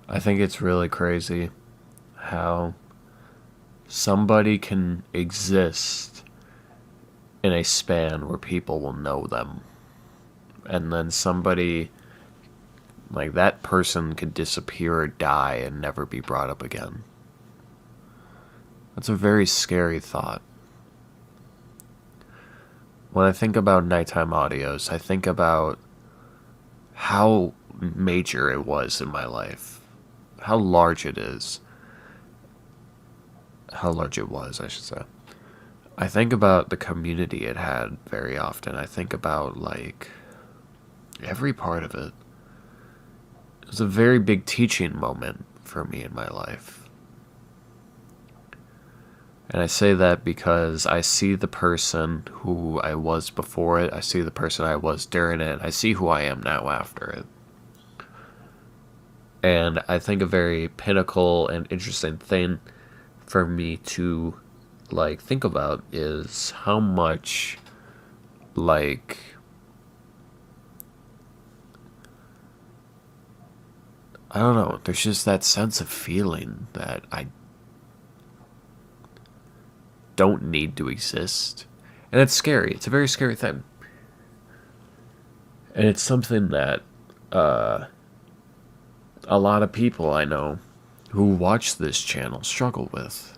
I think it's really crazy how somebody can exist in a span where people will know them. And then somebody, like that person, could disappear or die and never be brought up again. That's a very scary thought. When I think about nighttime audios, I think about how major it was in my life, how large it is, how large it was, I should say. I think about the community it had very often. I think about, like, every part of it. It was a very big teaching moment for me in my life. And I say that because I see the person who I was before it, I see the person I was during it, and I see who I am now after it. And I think a very pinnacle and interesting thing for me to, like, think about is how much, like, I don't know, there's just that sense of feeling that I don't need to exist. And it's scary. It's a very scary thing. And it's something that a lot of people I know who watch this channel struggle with.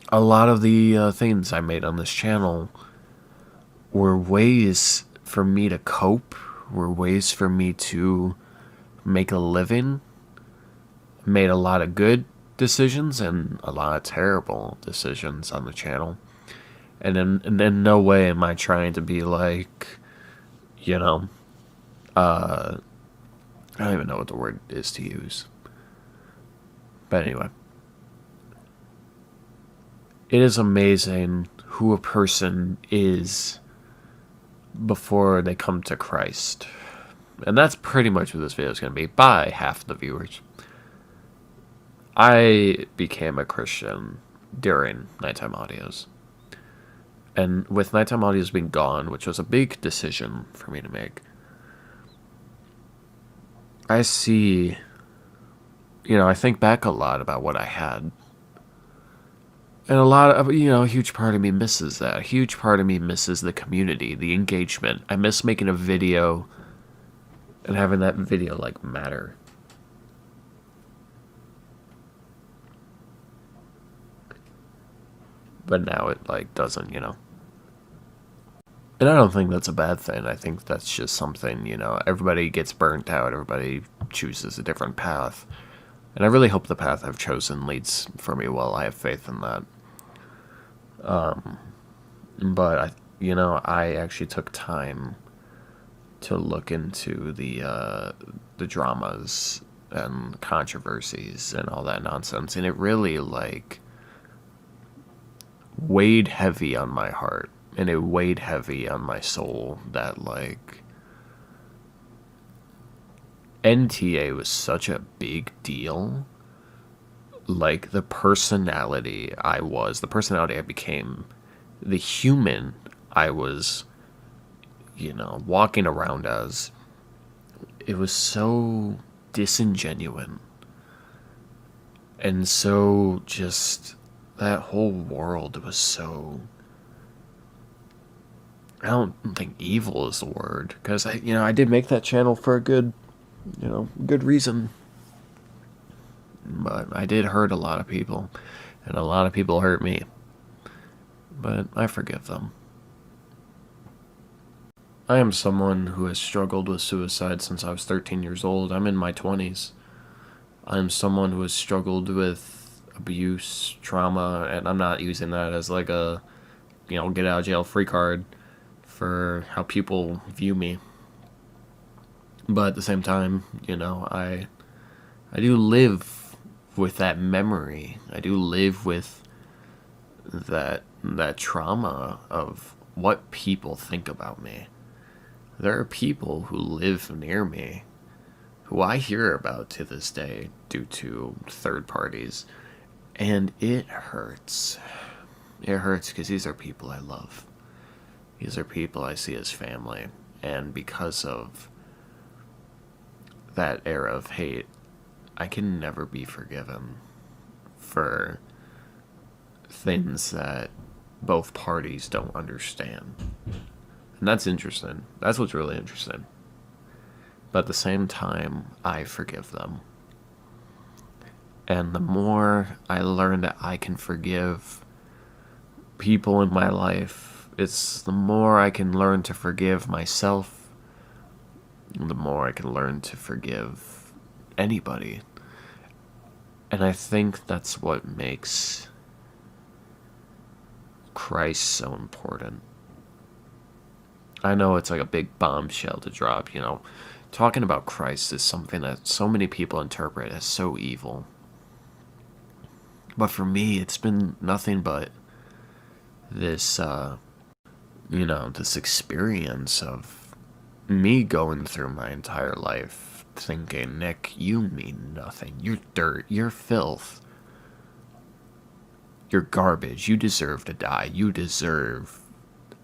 A lot of the things I made on this channel were ways for me to cope, were ways for me to make a living. Made a lot of good decisions and a lot of terrible decisions on the channel. And in no way am I trying to be like, you know, I don't even know what the word is to use. But anyway, it is amazing who a person is before they come to Christ. And that's pretty much what this video is going to be by half the viewers. I became a Christian during Nighttime Audios. And with Nighttime Audios being gone, which was a big decision for me to make, I see, I think back a lot about what I had. And a lot of, a huge part of me misses that. A huge part of me misses the community, the engagement. I miss making a video and having that video, like, matter. But now it, like, doesn't. And I don't think that's a bad thing. I think that's just something, everybody gets burnt out. Everybody chooses a different path. And I really hope the path I've chosen leads for me well. I have faith in that. But, I actually took time to look into the dramas and controversies and all that nonsense. And it really, like, weighed heavy on my heart. And it weighed heavy on my soul that, like, NTA was such a big deal. Like, the personality I became, the human I was, walking around as, it was so disingenuous. And so just, that whole world was so, I don't think evil is the word, because I did make that channel for a good reason. But I did hurt a lot of people, and a lot of people hurt me. But I forgive them. I am someone who has struggled with suicide since I was 13 years old. I'm in my 20s. I'm someone who has struggled with abuse, trauma, and I'm not using that as like a, get out of jail free card for how people view me. But at the same time, I do live with that memory. I do live with that trauma of what people think about me. There are people who live near me who I hear about to this day due to third parties, and it hurts. It hurts because these are people I love. These are people I see as family, and because of that era of hate, I can never be forgiven for things that both parties don't understand. And that's interesting. That's what's really interesting. But at the same time, I forgive them. And the more I learn that I can forgive people in my life, it's the more I can learn to forgive myself, the more I can learn to forgive anybody. And I think that's what makes Christ so important. I know it's like a big bombshell to drop, Talking about Christ is something that so many people interpret as so evil. But for me, it's been nothing but this, this experience of me going through my entire life thinking, Nick, you mean nothing. You're dirt. You're filth. You're garbage. You deserve to die. You deserve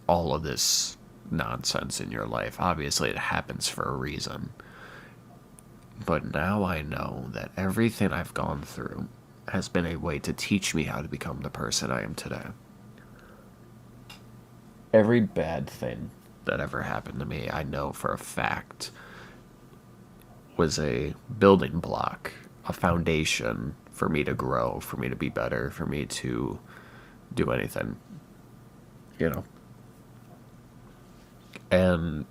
all of this nonsense in your life. Obviously, it happens for a reason. But now I know that everything I've gone through has been a way to teach me how to become the person I am today. Every bad thing that ever happened to me, I know for a fact, was a building block, a foundation for me to grow, for me to be better, for me to do anything. And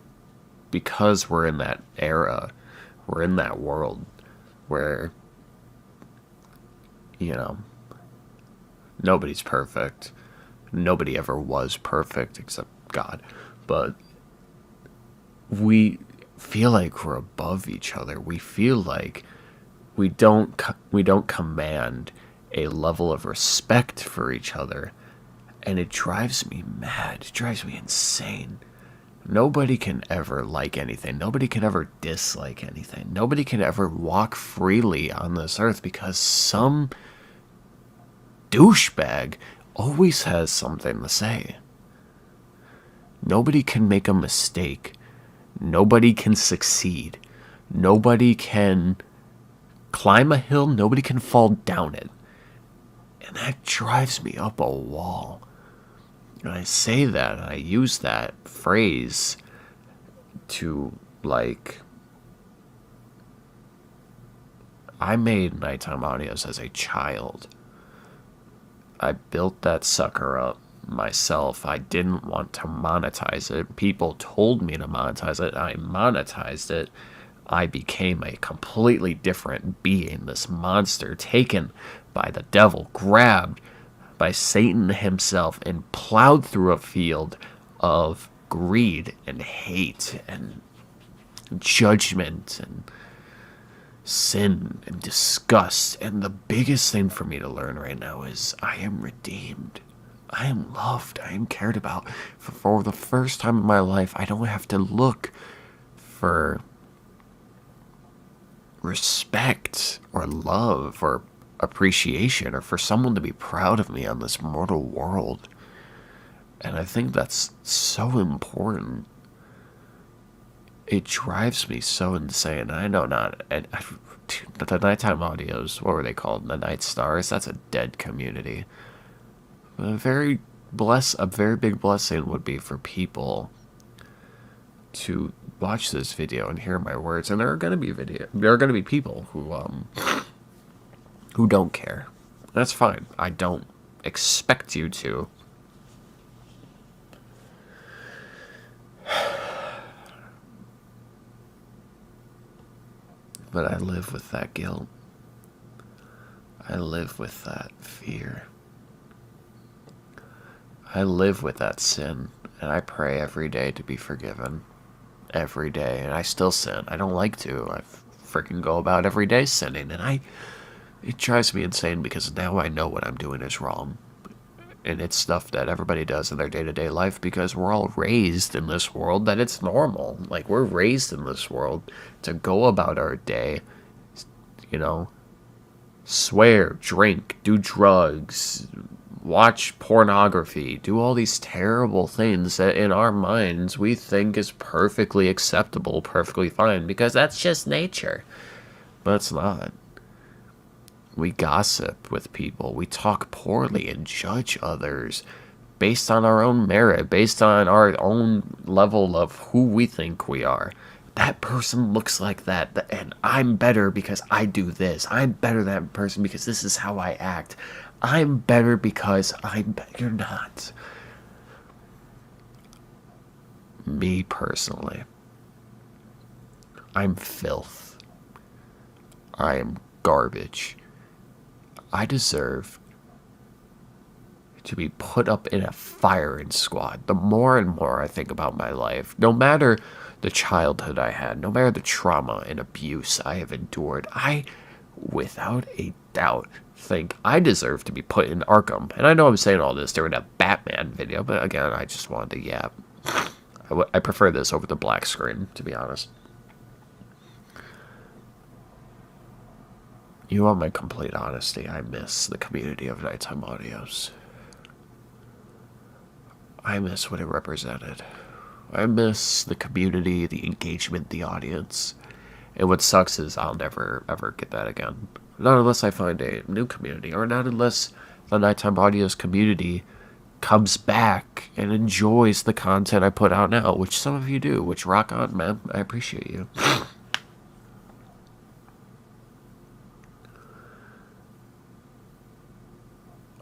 because we're in that era, we're in that world where, nobody's perfect. Nobody ever was perfect except God. But we feel like we're above each other. We feel like we don't command a level of respect for each other, and it drives me mad. It drives me insane. Nobody can ever like anything. Nobody can ever dislike anything. Nobody can ever walk freely on this earth because some douchebag always has something to say. Nobody can make a mistake. Nobody can succeed. Nobody can climb a hill. Nobody can fall down it. And that drives me up a wall. And I say that, I use that phrase to, I made Nighttime Audios as a child. I built that sucker up myself. I didn't want to monetize it. People told me to monetize it. I monetized it. I became a completely different being, this monster taken by the devil, grabbed by Satan himself, and plowed through a field of greed and hate and judgment and sin and disgust. And the biggest thing for me to learn right now is I am redeemed. I am loved. I am cared about. For the first time in my life, I don't have to look for respect or love or appreciation or for someone to be proud of me on this mortal world. And I think that's so important. It drives me so insane. I know not. The Nighttime Audios, what were they called? The Night Stars? That's a dead community. A very big blessing would be for people to watch this video and hear my words. And there are going to be people who don't care. That's fine. I don't expect you to. But I live with that guilt. I live with that fear. I live with that sin. And I pray every day to be forgiven. Every day. And I still sin. I don't like to. I freaking go about every day sinning. And it drives me insane because now I know what I'm doing is wrong. And it's stuff that everybody does in their day-to-day life because we're all raised in this world that it's normal. Like, we're raised in this world to go about our day, swear, drink, do drugs, watch pornography, do all these terrible things that in our minds we think is perfectly acceptable, perfectly fine, because that's just nature. But it's not. We gossip with people. We talk poorly and judge others based on our own merit, based on our own level of who we think we are. That person looks like that, and I'm better because I do this. I'm better than that person because this is how I act. I'm better because you're not. Me personally, I'm filth. I am garbage. I deserve to be put up in a firing squad. The more and more I think about my life, no matter the childhood I had, no matter the trauma and abuse I have endured, I, without a doubt, think I deserve to be put in Arkham. And I know I'm saying all this during a Batman video, but again, I just wanted to yap. I prefer this over the black screen, to be honest. You want my complete honesty, I miss the community of Nighttime Audios. I miss what it represented. I miss the community, the engagement, the audience. And what sucks is I'll never, ever get that again. Not unless I find a new community, or not unless the Nighttime Audios community comes back and enjoys the content I put out now, which some of you do, which rock on, man. I appreciate you.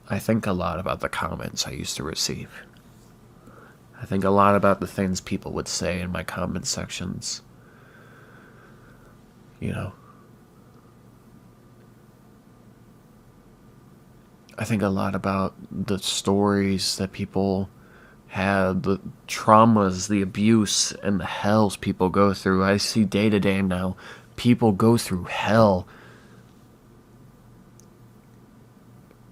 I think a lot about the comments I used to receive. I think a lot about the things people would say in my comment sections. You know. I think a lot about the stories that people had, the traumas, the abuse, and the hells people go through. I see day to day now, people go through hell.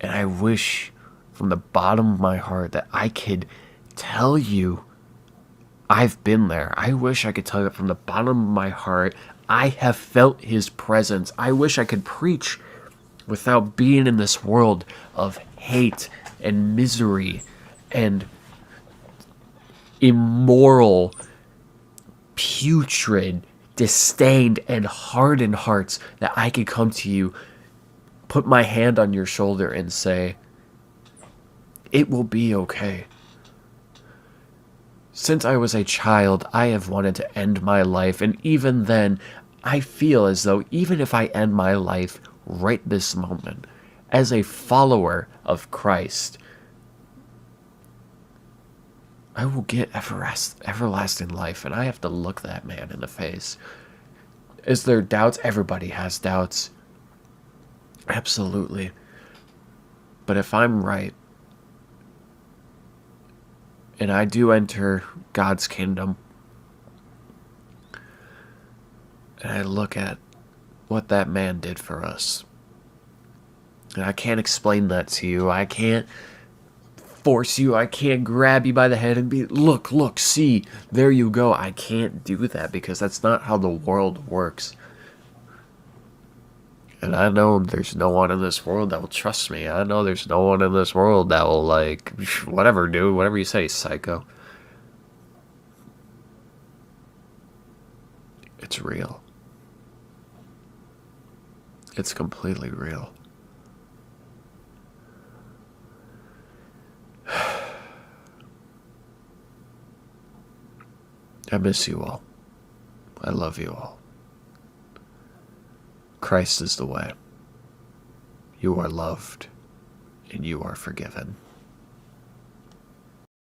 And I wish from the bottom of my heart that I could tell you I've been there. I wish I could tell you from the bottom of my heart I have felt his presence. I wish I could preach without being in this world of hate and misery and immoral, putrid, disdained, and hardened hearts, that I could come to you, put my hand on your shoulder, and say, it will be okay. Since I was a child, I have wanted to end my life, and even then, I feel as though even if I end my life right this moment, as a follower of Christ, I will get everlasting life, and I have to look that man in the face. Is there doubts? Everybody has doubts. Absolutely. But if I'm right, and I do enter God's kingdom, and I look at what that man did for us, and I can't explain that to you. I can't force you. I can't grab you by the head and be, look, see, there you go. I can't do that because that's not how the world works. And I know there's no one in this world that will trust me. I know there's no one in this world that will, like, whatever, dude, whatever you say, psycho. It's real. It's completely real. I miss you all. I love you all. Christ is the way. You are loved, and you are forgiven.